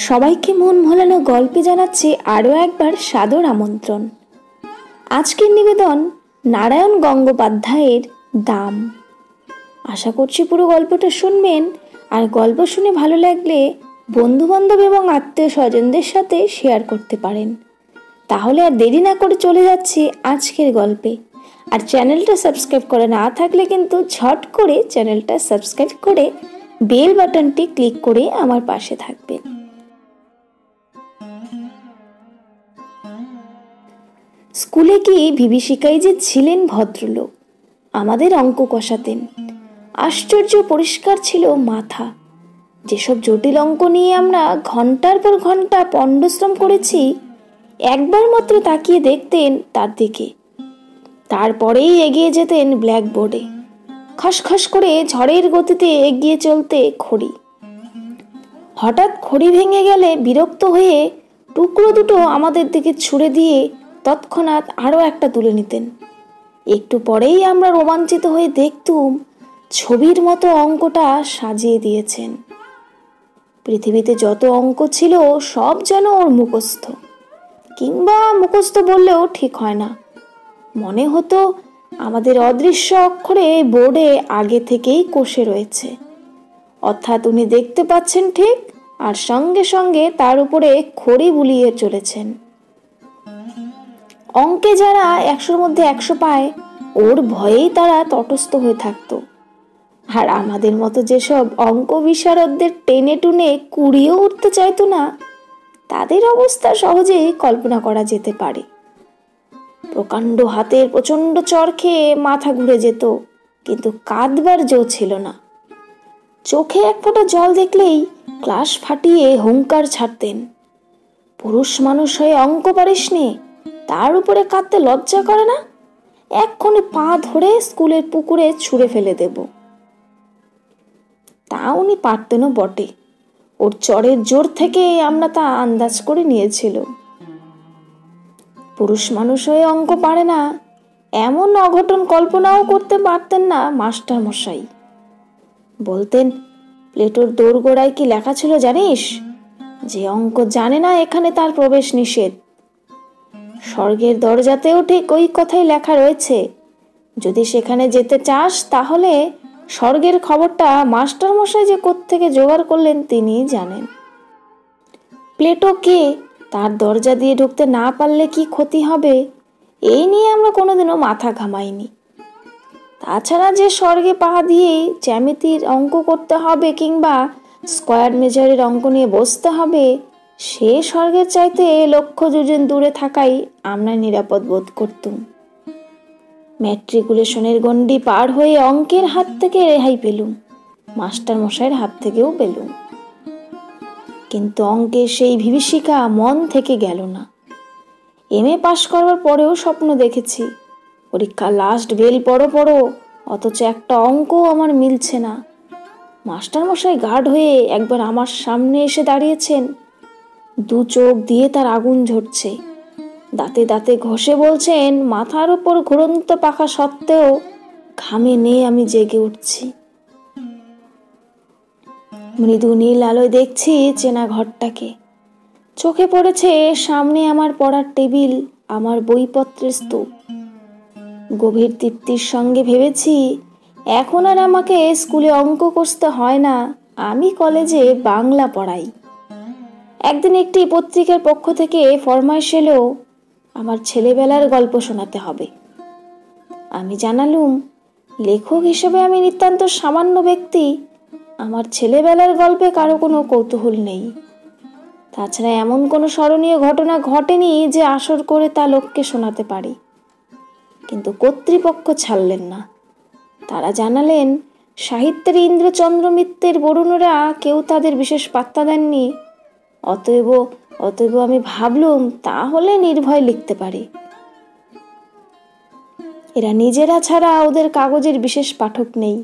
সবাইকে মন ভোলানো গল্পে জানাচ্ছি আরও একবার সাদর আমন্ত্রণ। আজকের নিবেদন নারায়ণ গঙ্গোপাধ্যায়ের দাম। আশা করছি পুরো গল্পটা শুনবেন, আর গল্প শুনে ভালো লাগলে বন্ধুবান্ধব এবং আত্মীয় স্বজনদের সাথে শেয়ার করতে পারেন। তাহলে আর দেরি না করে চলে যাচ্ছি আজকের গল্পে। আর চ্যানেলটা সাবস্ক্রাইব করে না থাকলে কিন্তু ঝট করে চ্যানেলটা সাবস্ক্রাইব করে বেল বাটনটি ক্লিক করে আমার পাশে থাকবেন। স্কুলে কি বিভীষিকাই যে ছিলেন ভদ্রলোক, আমাদের অঙ্ক কষাতেন। আশ্চর্য পরিষ্কার ছিল মাথা। যেসব জটিল অঙ্ক নিয়ে আমরা ঘন্টার পর ঘন্টা পণ্ডশ্রম করেছি, একবার মাত্র তাকিয়ে দেখতেন তার দিকে, তারপরেই এগিয়ে যেতেন ব্ল্যাকবোর্ডে। খসখস করে ঝড়ের গতিতে এগিয়ে চলতে খড়ি। হঠাৎ খড়ি ভেঙে গেলে বিরক্ত হয়ে টুকরো দুটো আমাদের দিকে ছুঁড়ে দিয়ে তৎক্ষণাৎ আরও একটা তুলে নিতেন। একটু পরেই আমরা রোমাঞ্চিত হয়ে দেখতুম ছবির মতো অঙ্কটা সাজিয়ে দিয়েছেন। পৃথিবীতে যত অঙ্ক ছিল সব যেন ওর মুখস্থ, কিংবা মুখস্থ বললেও ঠিক হয় না। মনে হতো আমাদের অদৃশ্য অক্ষরে বোর্ডে আগে থেকেই কষে রয়েছে, অর্থাৎ উনি দেখতে পাচ্ছেন ঠিক, আর সঙ্গে সঙ্গে তার উপরে খড়ি বুলিয়ে চলেছেন। অঙ্কে যারা 100-র মধ্যে 100 পায়, ওর ভয়েই তারা তটস্থ হয়ে থাকতো। আর আমাদের মতো যেসব অঙ্ক বিশারদদের টেনে টুনে কুড়িয়েও উঠতে চাইতো না, তাদের অবস্থা সহজেই কল্পনা করা যেতে পারে। প্রকাণ্ড হাতের প্রচণ্ড চড় খেয়ে মাথা ঘুরে যেত, কিন্তু কাঁদবার জো ছিল না। চোখে এক ফোঁটা জল দেখলেই ক্লাস ফাটিয়ে হুঙ্কার ছাড়তেন। পুরুষ মানুষ হয়ে অঙ্ক পারিস নে, তার উপরে কাঁদতে লজ্জা করে না? এক্ষুনি পা ধরে স্কুলের পুকুরে ছুঁড়ে ফেলে দেব। তা উনি পারতেনও বটে। ওর চড়ের জোর থেকে আমরা তা আন্দাজ করে নিয়েছিল। পুরুষ মানুষ হয়ে অঙ্ক পারে না, এমন অঘটন কল্পনাও করতে পারতেন না মাস্টার মশাই। বলতেন, প্লেটোর দোরগোড়ায় কি লেখা ছিল জানিস? যে অঙ্ক জানে না এখানে তার প্রবেশ নিষেধ। স্বর্গের দরজাতেও ঠিক ওই কথাই লেখা রয়েছে। যদি সেখানে যেতে চাস, তাহলে স্বর্গের খবরটা মাস্টার মশাই যে কোত্থেকে জোগাড় করলেন তিনিই জানেন। প্লেটো কে, তার দরজা দিয়ে ঢুকতে না পারলে কি ক্ষতি হবে, এই নিয়ে আমরা কোনোদিনও মাথা ঘামাইনি। তাছাড়া যে স্বর্গে পা দিয়ে জ্যামিতির অঙ্ক করতে হবে কিংবা স্কয়ার মেজারের অঙ্ক নিয়ে বসতে হবে, সে স্বর্গের চাইতে লক্ষ যোজন দূরে থাকাই আমরা নিরাপদ বোধ করতুম। ম্যাট্রিকুলেশনের গণ্ডি পার হয়ে অঙ্কের হাত থেকে রেহাই পেলুম, মাস্টার মশাইয়ের হাত থেকেও পেলুম। কিন্তু অঙ্কের সেই বিভীষিকা মন থেকে গেল না। MA পাশ করবার পরেও স্বপ্ন দেখেছি, পরীক্ষা লাস্ট বেল পড়ো, অথচ একটা অঙ্কও আমার মিলছে না। মাস্টার মশাই গার্ড হয়ে একবার আমার সামনে এসে দাঁড়িয়েছেন। দু চোখ দিয়ে তার আগুন ঝরছে, দাঁতে দাঁতে ঘষে বলছেন, মাথার উপর ঘুরন্ত পাখা সত্ত্বেও ঘামে নিয়ে আমি জেগে উঠছি। মৃদু নীল আলোয় দেখছি চেনা ঘরটাকে। চোখে পড়েছে সামনে আমার পড়ার টেবিল, আমার বইপত্রের স্তূপ। গভীর তৃপ্তির সঙ্গে ভেবেছি, এখন আর আমাকে স্কুলে অঙ্ক কষতে হয় না, আমি কলেজে বাংলা পড়াই। একদিন একটি পত্রিকার পক্ষ থেকে ফরমাইশ এলো, আমার ছেলেবেলার গল্প শোনাতে হবে। আমি জানালুম, লেখক হিসেবে আমি নিতান্ত সামান্য ব্যক্তি, আমার ছেলেবেলার গল্পে কারো কোনো কৌতূহল নেই। তাছাড়া এমন কোনো স্মরণীয় ঘটনা ঘটেনি যে আসর করে তা লোককে শোনাতে পারি। কিন্তু কর্তৃপক্ষ ছাড়লেন না। তারা জানালেন, সাহিত্যের ইন্দ্রচন্দ্র মিত্রের বরুণরা কেউ তাদের বিশেষ পাত্তা দেননি। অতএব আমি ভাবলুম, তাহলে নির্ভয় লিখতে পারি। এরা নিজেরা ছাড়া ওদের কাগজের বিশেষ পাঠক নেই,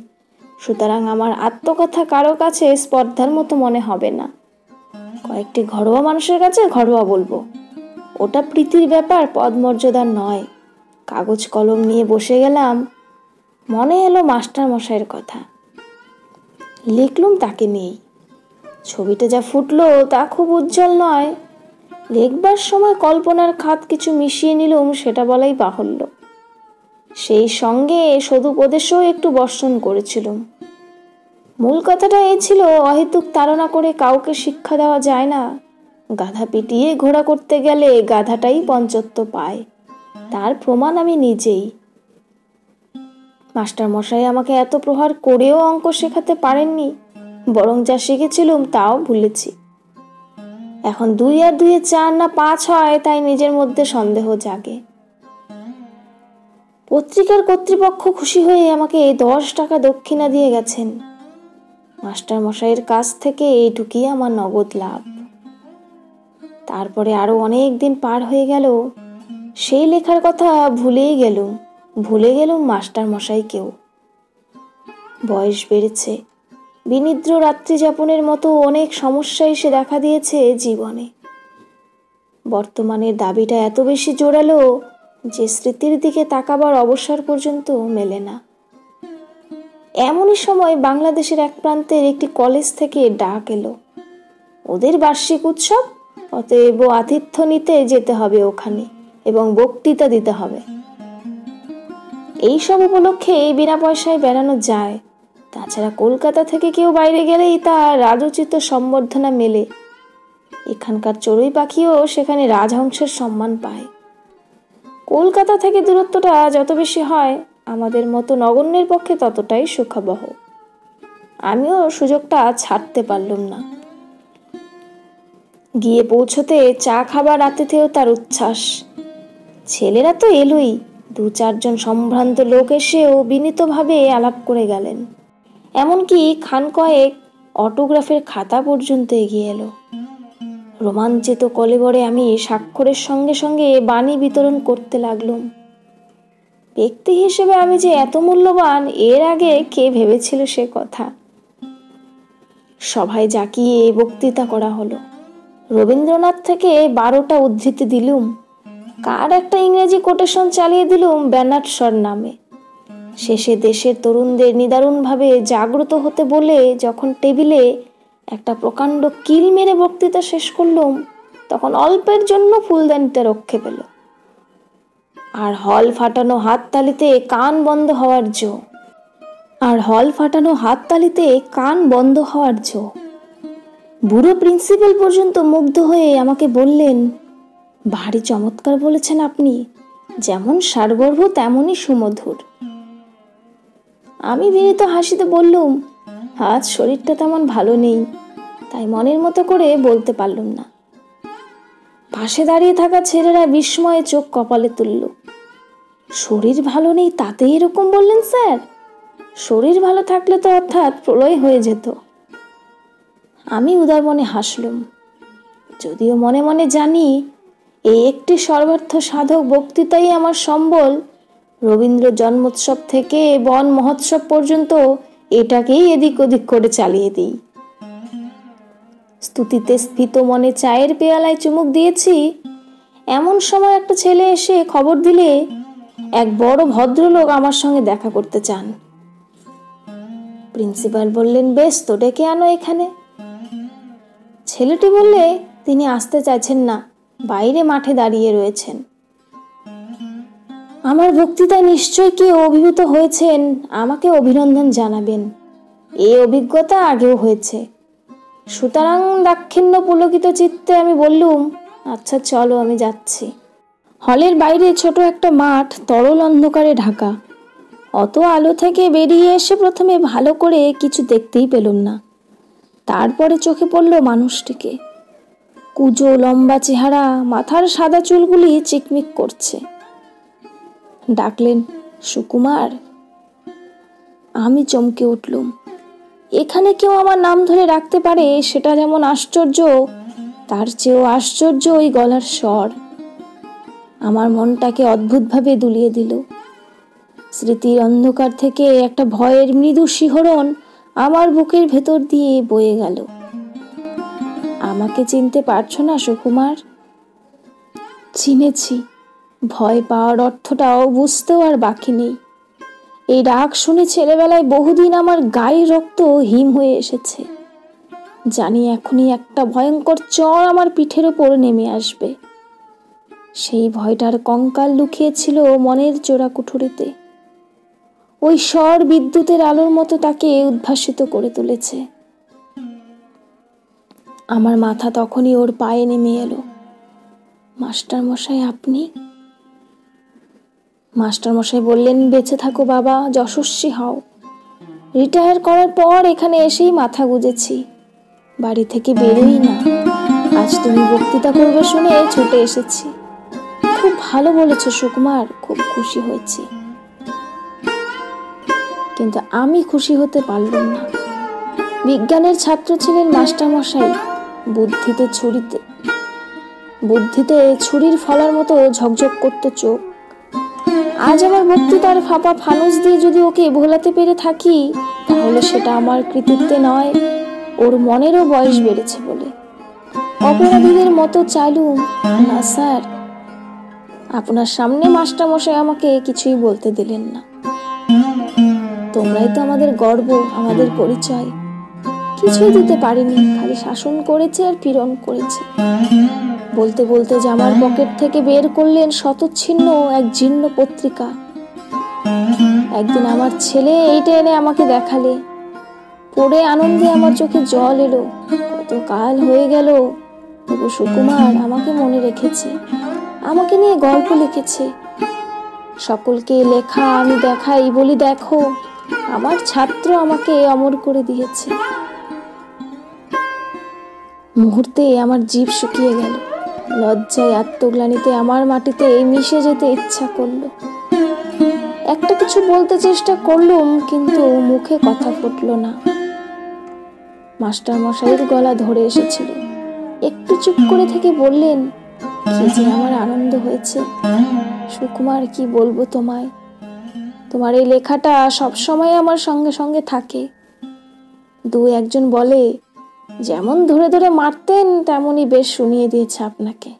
সুতরাং আমার আত্মকথা কারো কাছে স্পর্ধার মতো মনে হবে না। কয়েকটি ঘরোয়া মানুষের কাছে ঘরোয়া বলবো, ওটা প্রীতির ব্যাপার, পদমর্যাদার নয়। কাগজ কলম নিয়ে বসে গেলাম। মনে এলো মাস্টার মশাইয়ের কথা, লিখলুম তাকে নিয়েই। ছবিটা যা ফুটলো তা খুব উজ্জ্বল নয়। লিখবার সময় কল্পনার খাত কিছু মিশিয়ে নিলুম, সেটা বলাই বাহুল্য। সেই সঙ্গে সদুপদেশও একটু বর্ষণ করেছিলুম। মূল কথাটা এই ছিল, অহেতুক তাড়না করে কাউকে শিক্ষা দেওয়া যায় না। গাধা পিটিয়ে ঘোড়া করতে গেলে গাধাটাই পঞ্চত্ব পায়, তার প্রমাণ আমি নিজেই। মাস্টার মশাই আমাকে এত প্রহার করেও অঙ্ক শেখাতে পারেননি, বরং যা শিখেছিলুম তাও ভুলেছি। এখন 2 আর 2 4 না 5 হয়, তাই নিজের মধ্যে সন্দেহ জাগে। পত্রিকার কর্তৃপক্ষ খুশি হয়ে আমাকে 10 টাকা দক্ষিণা দিয়ে গেছেন। মাস্টার মশাইয়ের কাছ থেকে এইটুকুই আমার নগদ লাভ। তারপরে আরো অনেক দিন পার হয়ে গেল, সেই লেখার কথা ভুলে গেলুম মাস্টার মশাইকেও। বয়স বেড়েছে, বিনিদ্র রাত্রি যাপনের মতো অনেক সমস্যা এসে দেখা দিয়েছে জীবনে। বর্তমানের দাবিটা এত বেশি জোরালো যে স্মৃতির দিকে তাকাবার অবসর পর্যন্ত মেলে না। এমনই সময় বাংলাদেশের এক প্রান্তের একটি কলেজ থেকে ডাক এলো, ওদের বার্ষিক উৎসব, অতএব আতিথ্য নিতে যেতে হবে ওখানে এবং বক্তৃতা দিতে হবে। এইসব উপলক্ষে বিনা পয়সায় বেড়ানো যায়, তাছাড়া কলকাতা থেকে কেউ বাইরে গেলেই তার রাজোচিত সম্বর্ধনা মেলে। এখানকার চড়ুই পাখিও সেখানে রাজহংসের সম্মান পায়। কলকাতা থেকে দূরত্বটা যত বেশি হয়, আমাদের মতো নগণ্যের পক্ষে ততটাই সুখবহ। আমিও সুযোগটা ছাড়তে পারলুম না। গিয়ে পৌঁছতে চা খাবার আতিথেও তার উচ্ছ্বাস। ছেলেরা তো এলোই, 2-4 জন সম্ভ্রান্ত লোক এসেও বিনীতভাবে আলাপ করে গেলেন। এমনকি খান কয়েক অটোগ্রাফের খাতা পর্যন্ত এগিয়ে এলো। রোমাঞ্চিত কলেবরে আমি স্বাক্ষরের সঙ্গে সঙ্গে বাণী বিতরণ করতে লাগলুম। ব্যক্তি হিসেবে আমি যে এত মূল্যবান, এর আগে কে ভেবেছিল সে কথা। সভায় জাকিয়ে বক্তৃতা করা হলো। রবীন্দ্রনাথ থেকে 12টা উদ্ধৃতি দিলুম, কার একটা ইংরেজি কোটেশন চালিয়ে দিলুম বের্নার্ড শর নামে। শেষে দেশের তরুণদের নিদারুণভাবে জাগ্রত হতে বলে যখন টেবিলে একটা প্রকাণ্ড কিল মেরে বক্তৃতা শেষ করলুম, তখন অল্পের জন্য ফুলদানিটা রক্ষে পেল। আর হল ফাটানো হাততালিতে কান বন্ধ হওয়ার জো। বুড়ো প্রিন্সিপাল পর্যন্ত মুগ্ধ হয়ে আমাকে বললেন, ভারী চমৎকার বলেছেন আপনি, যেমন সারগর্ভ তেমনই সুমধুর। আমি বিনীত হাসিতে বললুম, আজ শরীরটা তেমন ভালো নেই, তাই মনের মতো করে বলতে পারলুম না। পাশে দাঁড়িয়ে থাকা ছেলেরা বিস্ময়ে চোখ কপালে তুলল। শরীর ভালো নেই তাতেই এরকম বললেন স্যার? শরীর ভালো থাকলে তো অর্থাৎ প্রলয় হয়ে যেত। আমি উদার মনে হাসলুম, যদিও মনে মনে জানি এই একটি সর্বার্থ সাধক বক্তৃতাই আমার সম্বল। রবীন্দ্র জন্মোৎসব থেকে বন মহোৎসব পর্যন্ত এটাকেই এদিক ওদিক করে চালিয়ে দিই। স্তুতিতে স্ফীত মনে চায়ের পেয়ালায় চুমুক দিয়েছি, এমন সময় একটা ছেলে এসে খবর দিলে এক বড় ভদ্রলোক আমার সঙ্গে দেখা করতে চান। প্রিন্সিপাল বললেন, বেশ তো, ডেকে আনো এখানে। ছেলেটি বললে তিনি আসতে চাইছেন না, বাইরে মাঠে দাঁড়িয়ে রয়েছেন। আমার বক্তৃতায় নিশ্চয় কেউ অভিভূত হয়েছেন, আমাকে অভিনন্দন জানাবেন। এই অভিজ্ঞতা আগেও হয়েছে। সুতরাং দাক্ষিণ্য পুলকিত চিত্তে আমি বললুম, আচ্ছা চলো, আমি যাচ্ছি। হলের বাইরে ছোট একটা মাঠ, তরল অন্ধকারে ঢাকা। অত আলো থেকে বেরিয়ে এসে প্রথমে ভালো করে কিছু দেখতেই পেলুম না। তারপরে চোখে পড়ল মানুষটিকে। কুঁজো লম্বা চেহারা, মাথার সাদা চুলগুলি চিকমিক করছে। ডাকলেন, সুকুমার। আমি চমকে উঠলুম। এখানে কেউ আমার নাম ধরে রাখতে পারে সেটা যেমন আশ্চর্য, তার চেয়েও আশ্চর্য ওই গলার স্বর। আমার মনটাকে অদ্ভুতভাবে দুলিয়ে দিল। স্মৃতির অন্ধকার থেকে একটা ভয়ের মৃদু শিহরণ আমার বুকের ভেতর দিয়ে বয়ে গেল। আমাকে চিনতে পারছো না সুকুমার? চিনেছি। ভয় পাওয়ার অর্থটাও বুঝতেও আর বাকি নেই। এই ডাক শুনে ছেলেবেলায় বহুদিন আমার গায়ের রক্ত হিম হয়ে এসেছে। জানি এখনই একটা ভয়ঙ্কর চড় আমার পিঠের ওপর নেমে আসবে। সেই ভয়টার কঙ্কাল লুকিয়েছিল মনের চোরা কুঠুরিতে। ওই স্বর বিদ্যুতের আলোর মতো তাকে উদ্ভাসিত করে তুলেছে। আমার মাথা তখনই ওর পায়ে নেমে এলো। মাস্টার মশাই, আপনি? মাস্টার মশাই বললেন, বেঁচে থাকো বাবা, যশস্বী হও। রিটায়ার করার পর এখানে এসেই মাথা গুজেছি, বাড়ি থেকে বেরোই না। আজ তুমি বক্তৃতা করবে শুনে ছুটে এসেছি। খুব ভালো বলেছো সুকুমার, খুব খুশি হয়েছি। কিন্তু আমি খুশি হতে পারলাম না। বিজ্ঞানের ছাত্র ছিলেন মাস্টার মশাই, বুদ্ধিতে ছুরির ফলার মতো ঝকঝক করত চোখ। আজ আমার বক্তৃতার ফাঁপা ফানুস দিয়ে যদি ওকে ভোলাতে পেরে থাকি, তাহলে সেটা আমার কৃতিত্বে নয়, ওর মনেরও বয়স বেড়েছে বলে। অপরাধীদের মতো চালুম না স্যার। আপনার সামনে মাস্টার মশাই আমাকে কিছুই বলতে দিলেন না। তোমরাই তো আমাদের গর্ব, আমাদের পরিচয়। কিছুই দিতে পারিনি, খালি শাসন করেছে আর পীড়ন করেছে। বলতে বলতে জামার পকেট থেকে বের করলেন শতচ্ছিন্ন এক জীর্ণ পত্রিকা। একদিন আমার ছেলে এইটা এনে আমাকে দেখালে। পড়ে আনন্দে আমার চোখে জল এলো। কত কাল হয়ে গেল, তবু সুকুমার আমাকে মনে রেখেছে, আমাকে নিয়ে গল্প লিখেছে। সকলকে লেখা আমি দেখাই, বলি দেখো আমার ছাত্র আমাকে অমর করে দিয়েছে। মুহূর্তে আমার জিভ শুকিয়ে গেল। লজ্জায় আত্মগ্লানিতে আমার মাটিতে মিশে যেতে ইচ্ছা করলো। একটা কিছু বলতে চেষ্টা করলুম, কিন্তু মুখে কথা ফুটলো না। মাস্টার মশাইয়ের গলা ধরে এসেছিল। একটু চুপ করে থেকে বললেন, কি যে আমার আনন্দ হয়েছে সুকুমার, কি বলবো তোমায়। তোমার এই লেখাটা সবসময় আমার সঙ্গে সঙ্গে থাকে। দু একজন বলে, যেমন ধরে ধরে মারতেন তেমনই বেশ শুনিয়ে দিয়েছে আপনাকে।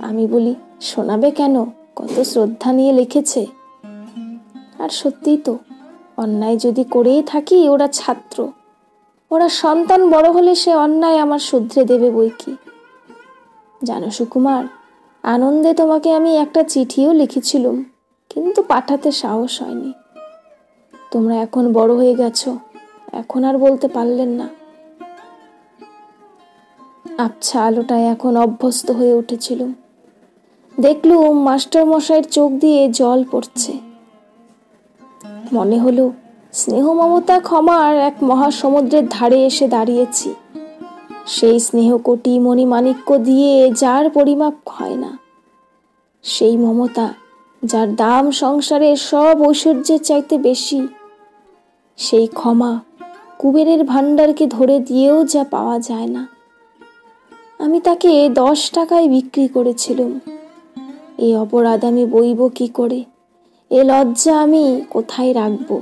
আমি বলি, শোনাবে কেন, কত শ্রদ্ধা নিয়ে লিখেছে। আর সত্যিই তো, অন্যায় যদি করেই থাকি, ওরা ছাত্র, ওরা সন্তান, বড় হলে সে অন্যায় আমার শুধরে দেবে বই কি। জানো সুকুমার, আনন্দে তোমাকে আমি একটা চিঠিও লিখেছিলুম, কিন্তু পাঠাতে সাহস হয়নি। তোমরা এখন বড় হয়ে গেছো, এখন আর বলতে পারলেন না। আবছা আলোটায় এখন অভ্যস্ত হয়ে উঠেছিল। দেখলুম মাস্টার মশাইয়ের চোখ দিয়ে জল পড়ছে। মনে হলো স্নেহ মমতা ক্ষমার এক মহাসমুদ্রের ধারে এসে দাঁড়িয়েছি। সেই স্নেহ কোটি মণিমাণিক্য দিয়ে যার পরিমাপ হয় না, সেই মমতা যার দাম সংসারের সব ঐশ্বর্যের চাইতে বেশি, সেই ক্ষমা কুবেরের ভাণ্ডারকে ধরে দিয়েও যা পাওয়া যায় না। আমি তাকে 10 টাকায় বিক্রি করেছিলাম। এই অপরাধ আমি বইব কি করে? এ লজ্জা আমি কোথায় রাখবো?